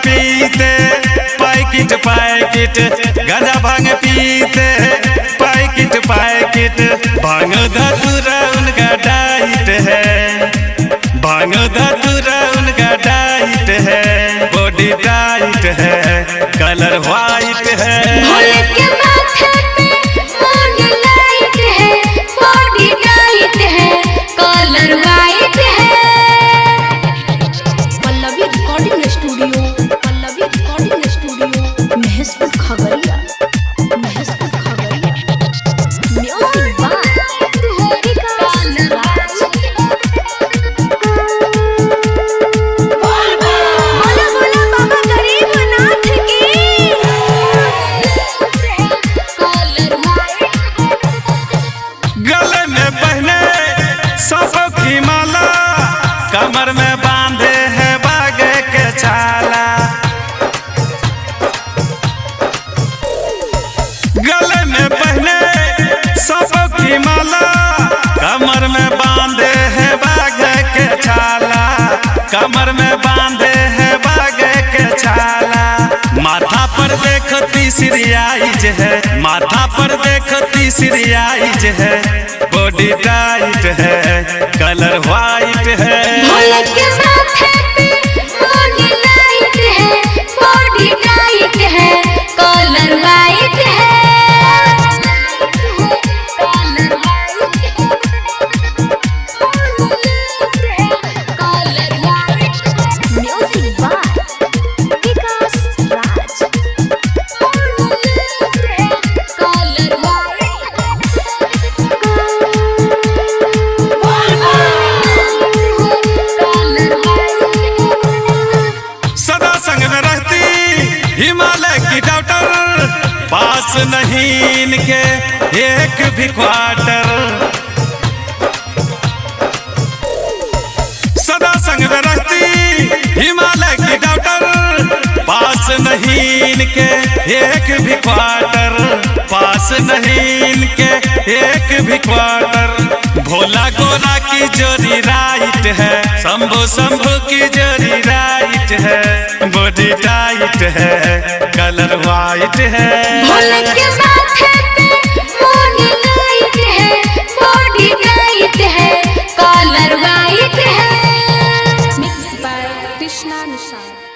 पीते packet packet, गांजा भांग पीते पैकेट पैकेट। भांग धतूरा उनका डाइट है, भांग धतूरा उनका डाइट है। बॉडी टाइट है, कलर व्हाइट है। भोले के माथे पे मून लाइट है, बॉडी टाइट है, कलर व्हाइट है। Pallavi recording studio, Pallavi recording studio, Maheshpur Khagaria, Maheshpur Khagaria. Music by Vikas Raj. बोला बोला बाबा गरीबनाथ की। Colour white. गले में पहने सांपों की माला, कमर में बांधे है बागे के छाला। गले में पहने सांपों की माला, कमर में बांधे है बागे के छाला। कमर में बांधे है बागे के छाला। माथा पर देखो तीसरी आइज है, माथा पर देखो तीसरी आइज है। बॉडी टाइट है, कलर व्हाइट है। भोले के माथे पे मून लाइट है, बॉडी टाइट है, कलर व्हाइट है। कलर व्हाइट है, colour white. Music by Vikas Raj. Colour सदा संग में रहती हिमालय की डॉक्टर, पास नहीं इनके एक भी क्वार्टर। सदा संग में रहती हिमालय की डॉक्टर, पास नहीं इनके एक भी क्वार्टर। पास नहीं इनके एक भी क्वार्टर। भोला गोरा की जोड़ी राइट है, शंभू शंभू की जोड़ी राइट है। बॉडी टाइट है, कलर व्हाइट है। भोले के माथे पे मून लाइट है, बॉडी टाइट है, कलर व्हाइट है। Mix by Krishna Nishad.